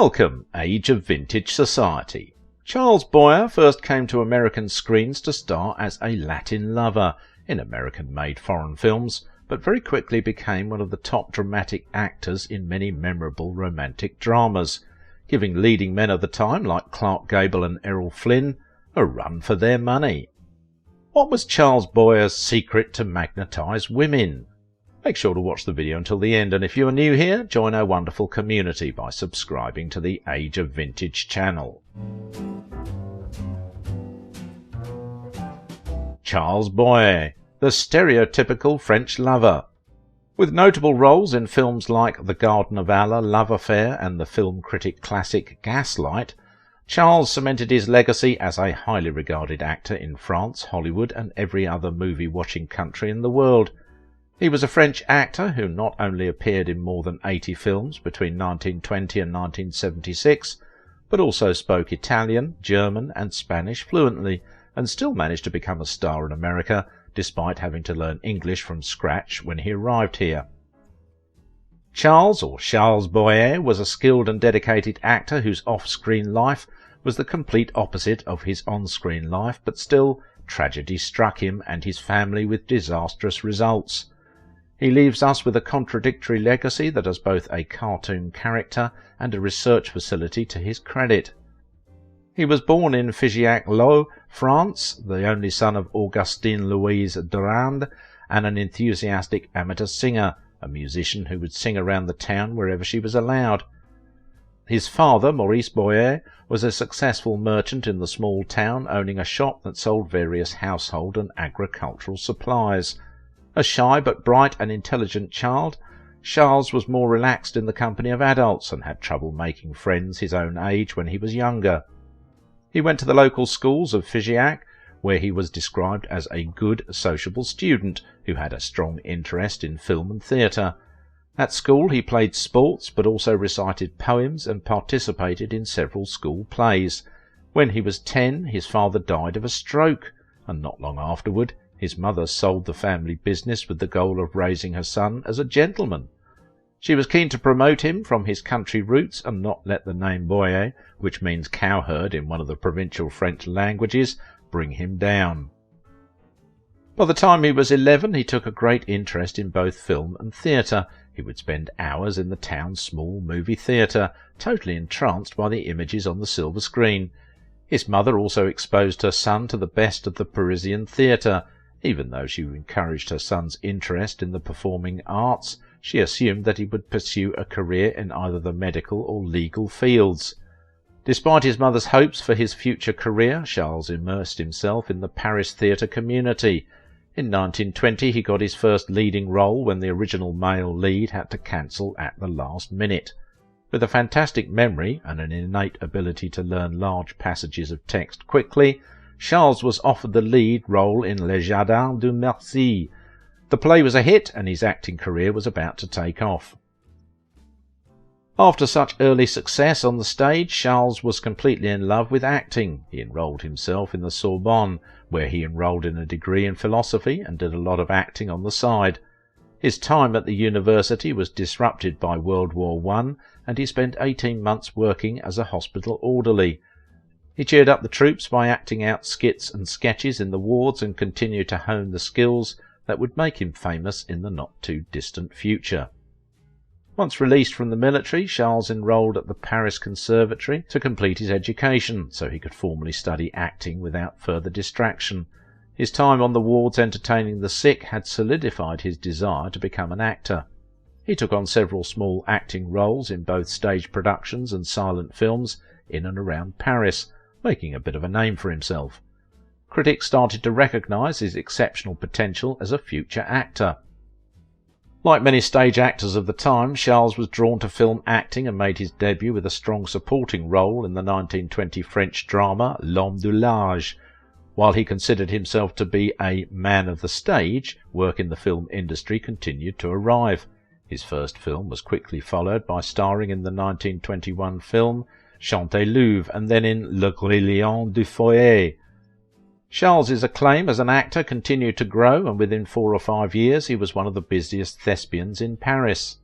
Welcome, Age of Vintage Society. Charles Boyer first came to American screens to star as a Latin lover in American-made foreign films, but very quickly became one of the top dramatic actors in many memorable romantic dramas, giving leading men of the time like Clark Gable and Errol Flynn a run for their money. What was Charles Boyer's secret to magnetize women? Make sure to watch the video until the end, and if you are new here, join our wonderful community by subscribing to the Age of Vintage channel. Charles Boyer, the stereotypical French lover. With notable roles in films like The Garden of Allah, Love Affair and the film critic classic Gaslight, Charles cemented his legacy as a highly regarded actor in France, Hollywood and every other movie-watching country in the world. He was a French actor who not only appeared in more than 80 films between 1920 and 1976, but also spoke Italian, German and Spanish fluently, and still managed to become a star in America, despite having to learn English from scratch when he arrived here. Charles Boyer was a skilled and dedicated actor whose off-screen life was the complete opposite of his on-screen life, but still, tragedy struck him and his family with disastrous results. He leaves us with a contradictory legacy that has both a cartoon character and a research facility to his credit. He was born in Figeac-Laux, France, the only son of Augustine Louise Durand and an enthusiastic amateur singer, a musician who would sing around the town wherever she was allowed. His father, Maurice Boyer, was a successful merchant in the small town, owning a shop that sold various household and agricultural supplies. A shy but bright and intelligent child, Charles was more relaxed in the company of adults and had trouble making friends his own age when he was younger. He went to the local schools of Figeac, where he was described as a good, sociable student who had a strong interest in film and theatre. At school he played sports but also recited poems and participated in several school plays. When he was 10, his father died of a stroke, and not long afterward his mother sold the family business with the goal of raising her son as a gentleman. She was keen to promote him from his country roots and not let the name Boyer, which means cowherd in one of the provincial French languages, bring him down. By the time he was 11, he took a great interest in both film and theatre. He would spend hours in the town's small movie theatre, totally entranced by the images on the silver screen. His mother also exposed her son to the best of the Parisian theatre. Even though she encouraged her son's interest in the performing arts, she assumed that he would pursue a career in either the medical or legal fields. Despite his mother's hopes for his future career, Charles immersed himself in the Paris theatre community. In 1920 he got his first leading role when the original male lead had to cancel at the last minute. With a fantastic memory and an innate ability to learn large passages of text quickly, Charles was offered the lead role in Le Jardin de Merci. The play was a hit and his acting career was about to take off. After such early success on the stage, Charles was completely in love with acting. He enrolled himself in the Sorbonne, where he enrolled in a degree in philosophy and did a lot of acting on the side. His time at the university was disrupted by World War I, and he spent 18 months working as a hospital orderly. He cheered up the troops by acting out skits and sketches in the wards and continued to hone the skills that would make him famous in the not-too-distant future. Once released from the military, Charles enrolled at the Paris Conservatory to complete his education, so he could formally study acting without further distraction. His time on the wards entertaining the sick had solidified his desire to become an actor. He took on several small acting roles in both stage productions and silent films in and around Paris, making a bit of a name for himself. Critics started to recognise his exceptional potential as a future actor. Like many stage actors of the time, Charles was drawn to film acting and made his debut with a strong supporting role in the 1920 French drama L'Homme de l'Âge. While he considered himself to be a man of the stage, work in the film industry continued to arrive. His first film was quickly followed by starring in the 1921 film Chantelouve and then in Le Grillon du Foyer. Charles's acclaim as an actor continued to grow, and within 4 or 5 years he was one of the busiest thespians in Paris.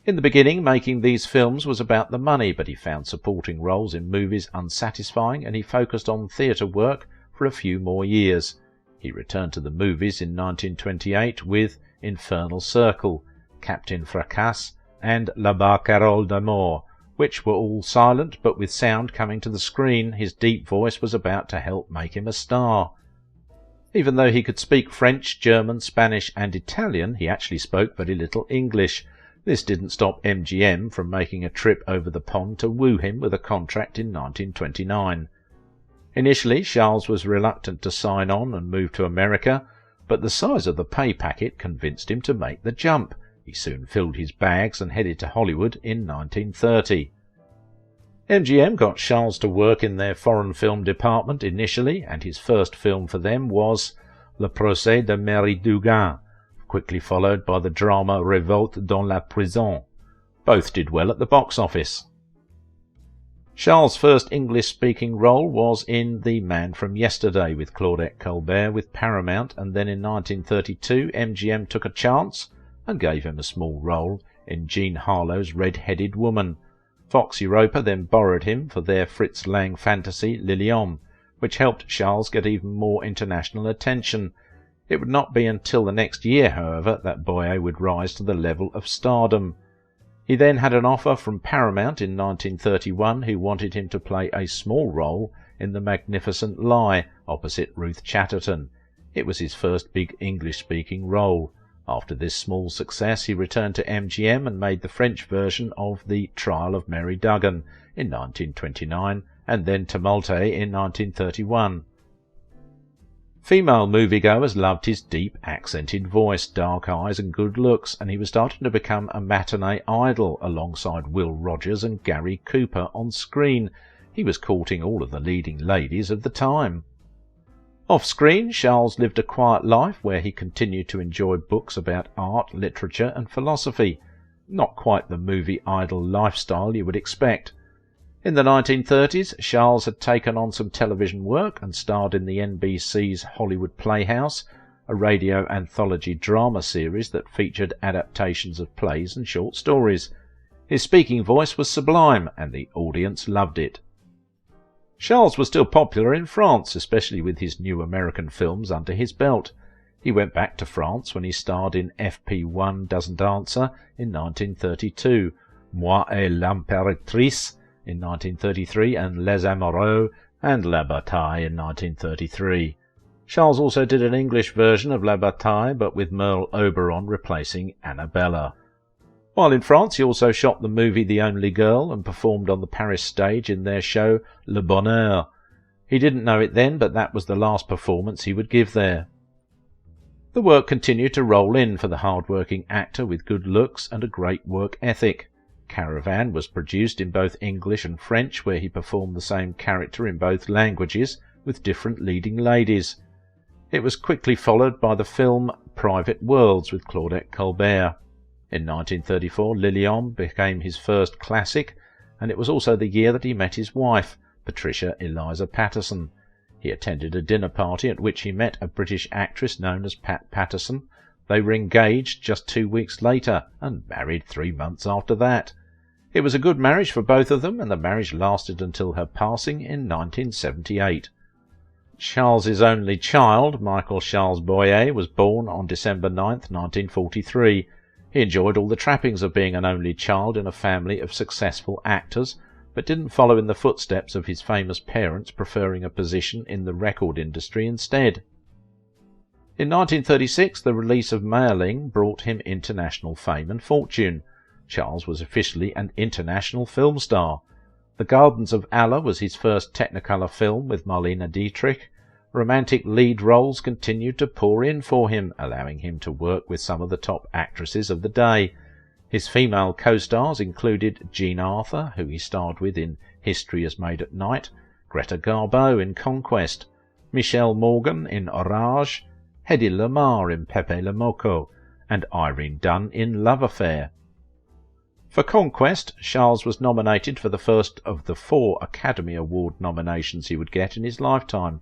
In the beginning, making these films was about the money, but he found supporting roles in movies unsatisfying and he focused on theatre work for a few more years. He returned to the movies in 1928 with Infernal Circle, Captain Fracasse and La Barcarolle d'Amour, which were all silent, but with sound coming to the screen, his deep voice was about to help make him a star. Even though he could speak French, German, Spanish and Italian, he actually spoke very little English. This didn't stop MGM from making a trip over the pond to woo him with a contract in 1929. Initially, Charles was reluctant to sign on and move to America, but the size of the pay packet convinced him to make the jump. He soon filled his bags and headed to Hollywood in 1930. MGM got Charles to work in their foreign film department initially, and his first film for them was Le Procès de Mary Dugan, quickly followed by the drama Révolte dans la Prison. Both did well at the box office. Charles' first English-speaking role was in The Man from Yesterday with Claudette Colbert with Paramount, and then in 1932 MGM took a chance and gave him a small role in Jean Harlow's Red-Headed Woman. Fox Europa then borrowed him for their Fritz Lang fantasy Liliom, which helped Charles get even more international attention. It would not be until the next year, however, that Boyer would rise to the level of stardom. He then had an offer from Paramount in 1931 who wanted him to play a small role in The Magnificent Lie opposite Ruth Chatterton. It was his first big English-speaking role. After this small success, he returned to MGM and made the French version of The Trial of Mary Duggan in 1929 and then Tumulte in 1931. Female moviegoers loved his deep, accented voice, dark eyes and good looks, and he was starting to become a matinee idol alongside Will Rogers and Gary Cooper on screen. He was courting all of the leading ladies of the time. Off-screen, Charles lived a quiet life where he continued to enjoy books about art, literature and philosophy. Not quite the movie idol lifestyle you would expect. In the 1930s, Charles had taken on some television work and starred in the NBC's Hollywood Playhouse, a radio anthology drama series that featured adaptations of plays and short stories. His speaking voice was sublime, and the audience loved it. Charles was still popular in France, especially with his new American films under his belt. He went back to France when he starred in FP1 Doesn't Answer in 1932, Moi et l'Impératrice in 1933, and Les Amoureux and La Bataille in 1933. Charles also did an English version of La Bataille, but with Merle Oberon replacing Annabella. While in France, he also shot the movie The Only Girl and performed on the Paris stage in their show Le Bonheur. He didn't know it then, but that was the last performance he would give there. The work continued to roll in for the hard-working actor with good looks and a great work ethic. Caravan was produced in both English and French, where he performed the same character in both languages with different leading ladies. It was quickly followed by the film Private Worlds with Claudette Colbert. In 1934, Liliom became his first classic, and it was also the year that he met his wife, Patricia Eliza Patterson. He attended a dinner party at which he met a British actress known as Pat Patterson. They were engaged just 2 weeks later and married 3 months after that. It was a good marriage for both of them, and the marriage lasted until her passing in 1978. Charles's only child, Michael Charles Boyer, was born on December 9, 1943. He enjoyed all the trappings of being an only child in a family of successful actors, but didn't follow in the footsteps of his famous parents, preferring a position in the record industry instead. In 1936, the release of Mailing brought him international fame and fortune. Charles was officially an international film star. The Gardens of Allah was his first Technicolor film with Marlene Dietrich. Romantic lead roles continued to pour in for him, allowing him to work with some of the top actresses of the day. His female co-stars included Jean Arthur, who he starred with in History is Made at Night, Greta Garbo in Conquest, Michelle Morgan in Orage, Hedy Lamarr in Pepe Le Moco, and Irene Dunne in Love Affair. For Conquest, Charles was nominated for the first of the 4 Academy Award nominations he would get in his lifetime.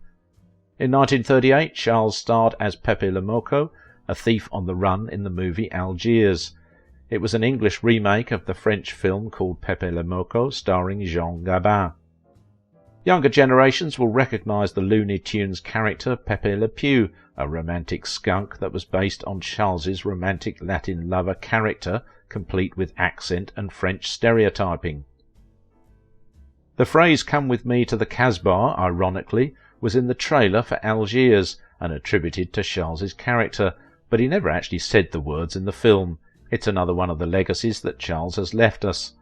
In 1938, Charles starred as Pepe Le Moco, a thief on the run in the movie Algiers. It was an English remake of the French film called Pepe le Moko, starring Jean Gabin. Younger generations will recognise the Looney Tunes character Pepe le Pew, a romantic skunk that was based on Charles's romantic Latin lover character, complete with accent and French stereotyping. The phrase "come with me to the Casbah," ironically, was in the trailer for Algiers and attributed to Charles's character, but he never actually said the words in the film. It's another one of the legacies that Charles has left us.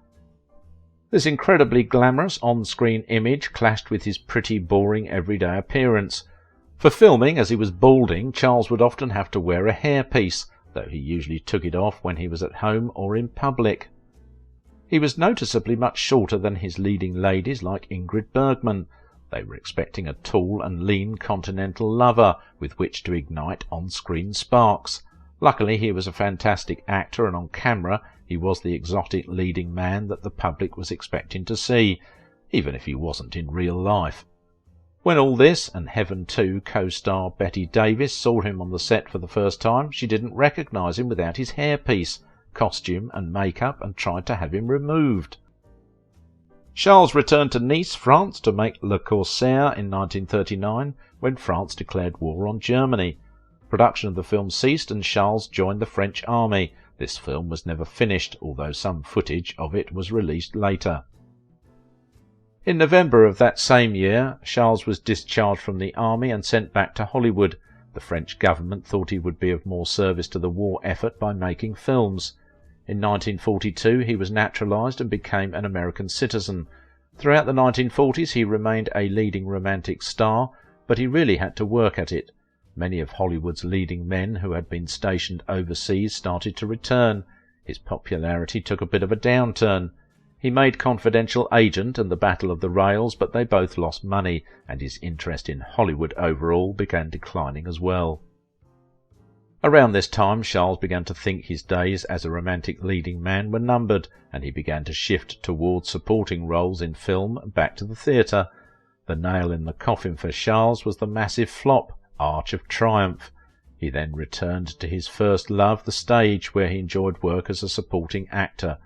This incredibly glamorous on-screen image clashed with his pretty boring everyday appearance. For filming, as he was balding, Charles would often have to wear a hairpiece, though he usually took it off when he was at home or in public. He was noticeably much shorter than his leading ladies like Ingrid Bergman. They were expecting a tall and lean continental lover with which to ignite on-screen sparks. Luckily he was a fantastic actor, and on camera he was the exotic leading man that the public was expecting to see, even if he wasn't in real life. When All This and Heaven 2 co-star Betty Davis saw him on the set for the first time, she didn't recognise him without his hairpiece, costume and makeup, and tried to have him removed. Charles returned to Nice, France to make Le Corsaire in 1939, when France declared war on Germany. Production of the film ceased and Charles joined the French army. This film was never finished, although some footage of it was released later. In November of that same year, Charles was discharged from the army and sent back to Hollywood. The French government thought he would be of more service to the war effort by making films. In 1942 he was naturalized and became an American citizen. Throughout the 1940s he remained a leading romantic star, but he really had to work at it. Many of Hollywood's leading men who had been stationed overseas started to return. His popularity took a bit of a downturn. He made Confidential Agent and The Battle of the Rails, but they both lost money, and his interest in Hollywood overall began declining as well. Around this time, Charles began to think his days as a romantic leading man were numbered, and he began to shift towards supporting roles in film and back to the theatre. The nail in the coffin for Charles was the massive flop, Arch of Triumph. He then returned to his first love, the stage, where he enjoyed work as a supporting actor.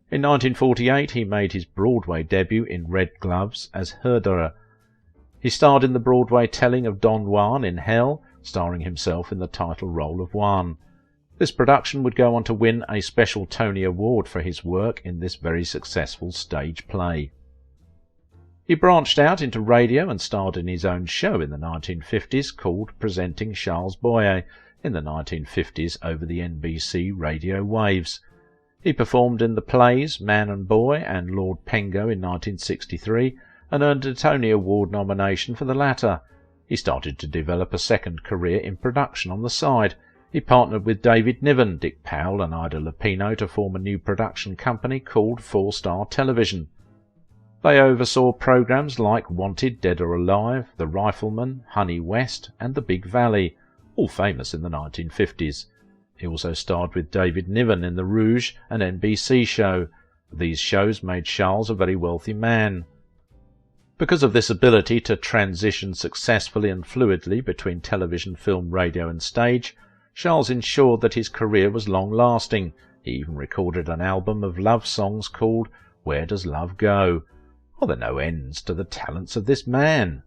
In 1948 he made his Broadway debut in Red Gloves as Herderer. He starred in the Broadway telling of Don Juan in Hell, starring himself in the title role of Juan. This production would go on to win a special Tony Award for his work in this very successful stage play. He branched out into radio and starred in his own show in the 1950s called Presenting Charles Boyer in the 1950s over the NBC radio waves. He performed in the plays Man and Boy and Lord Pengo in 1963 and earned a Tony Award nomination for the latter. He started to develop a second career in production on the side. He partnered with David Niven, Dick Powell and Ida Lupino to form a new production company called 4-Star Television. They oversaw programs like Wanted, Dead or Alive, The Rifleman, Honey West and The Big Valley, all famous in the 1950s. He also starred with David Niven in The Rouge, an NBC show. These shows made Charles a very wealthy man. Because of this ability to transition successfully and fluidly between television, film, radio and stage, Charles ensured that his career was long-lasting. He even recorded an album of love songs called Where Does Love Go? There are no ends to the talents of this man.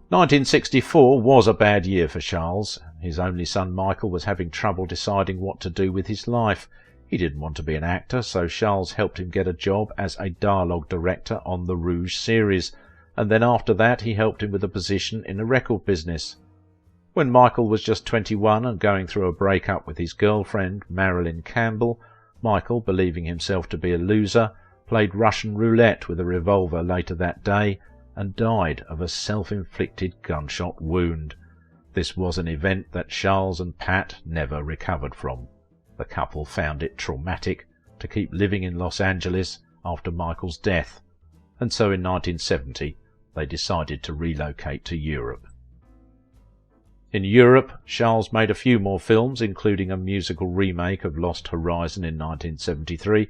1964 was a bad year for Charles. His only son Michael was having trouble deciding what to do with his life. He didn't want to be an actor, so Charles helped him get a job as a dialogue director on the Rouge series, and then after that he helped him with a position in a record business. When Michael was just 21 and going through a break-up with his girlfriend, Marilyn Campbell, Michael, believing himself to be a loser, played Russian roulette with a revolver later that day and died of a self-inflicted gunshot wound. This was an event that Charles and Pat never recovered from. The couple found it traumatic to keep living in Los Angeles after Michael's death, and so in 1970 they decided to relocate to Europe. In Europe, Charles made a few more films, including a musical remake of Lost Horizon in 1973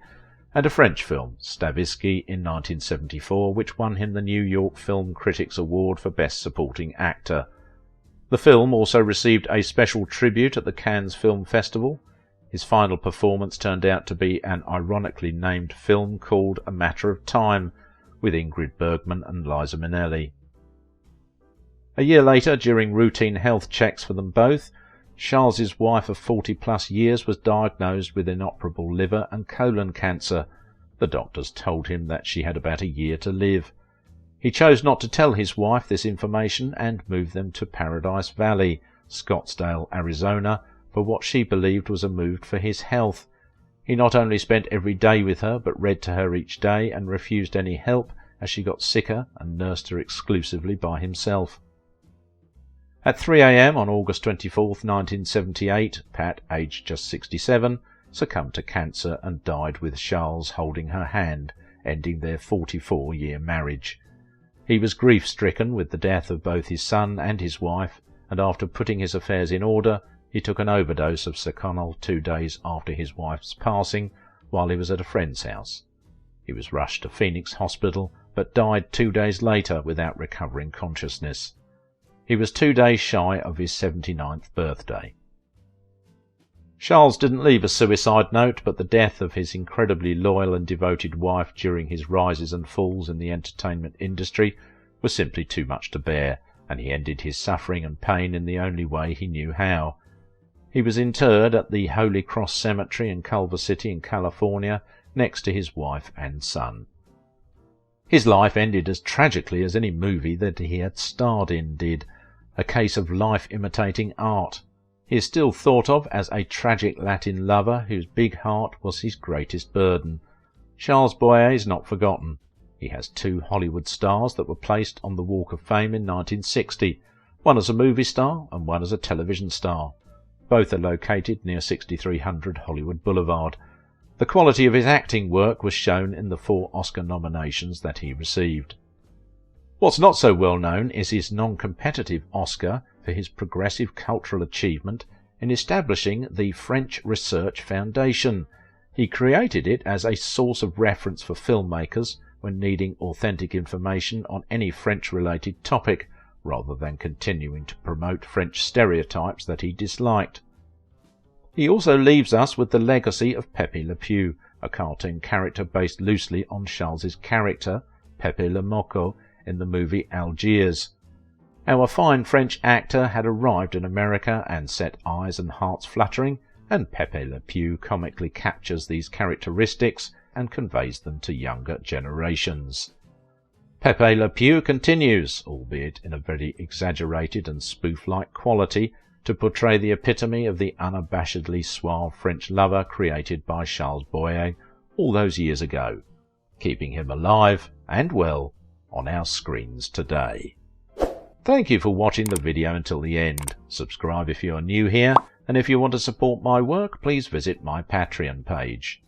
and a French film, Stavisky, in 1974, which won him the New York Film Critics Award for Best Supporting Actor. The film also received a special tribute at the Cannes Film Festival. His final performance turned out to be an ironically named film called A Matter of Time, with Ingrid Bergman and Liza Minnelli. A year later, during routine health checks for them both, Charles's wife of 40-plus years was diagnosed with inoperable liver and colon cancer. The doctors told him that she had about a year to live. He chose not to tell his wife this information and moved them to Paradise Valley, Scottsdale, Arizona, for what she believed was a move for his health. He not only spent every day with her, but read to her each day and refused any help as she got sicker, and nursed her exclusively by himself. At 3 a.m. on August 24, 1978, Pat, aged just 67, succumbed to cancer and died with Charles holding her hand, ending their 44-year marriage. He was grief-stricken with the death of both his son and his wife, and after putting his affairs in order, he took an overdose of Seconal 2 days after his wife's passing while he was at a friend's house. He was rushed to Phoenix Hospital, but died 2 days later without recovering consciousness. He was 2 days shy of his 79th birthday. Charles didn't leave a suicide note, but the death of his incredibly loyal and devoted wife during his rises and falls in the entertainment industry was simply too much to bear, and he ended his suffering and pain in the only way he knew how. He was interred at the Holy Cross Cemetery in Culver City in California, next to his wife and son. His life ended as tragically as any movie that he had starred in did, a case of life imitating art. He is still thought of as a tragic Latin lover whose big heart was his greatest burden. Charles Boyer is not forgotten. He has 2 Hollywood stars that were placed on the Walk of Fame in 1960, one as a movie star and one as a television star. Both are located near 6300 Hollywood Boulevard. The quality of his acting work was shown in the 4 Oscar nominations that he received. What's not so well known is his non-competitive Oscar for his progressive cultural achievement in establishing the French Research Foundation. He created it as a source of reference for filmmakers when needing authentic information on any French-related topic, rather than continuing to promote French stereotypes that he disliked. He also leaves us with the legacy of Pepe Le Pew, a cartoon character based loosely on Charles's character, Pepe Le Moko, in the movie Algiers. Our fine French actor had arrived in America and set eyes and hearts fluttering, and Pepe Le Pew comically captures these characteristics and conveys them to younger generations. Pepe Le Pew continues, albeit in a very exaggerated and spoof-like quality, to portray the epitome of the unabashedly suave French lover created by Charles Boyer all those years ago, keeping him alive and well on our screens today. Thank you for watching the video until the end. Subscribe if you are new here, and if you want to support my work, please visit my Patreon page.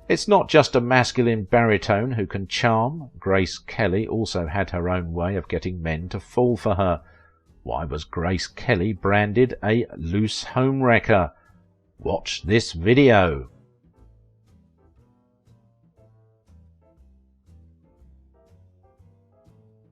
It's not just a masculine baritone who can charm. Grace Kelly also had her own way of getting men to fall for her. Why was Grace Kelly branded a loose homewrecker? Watch this video.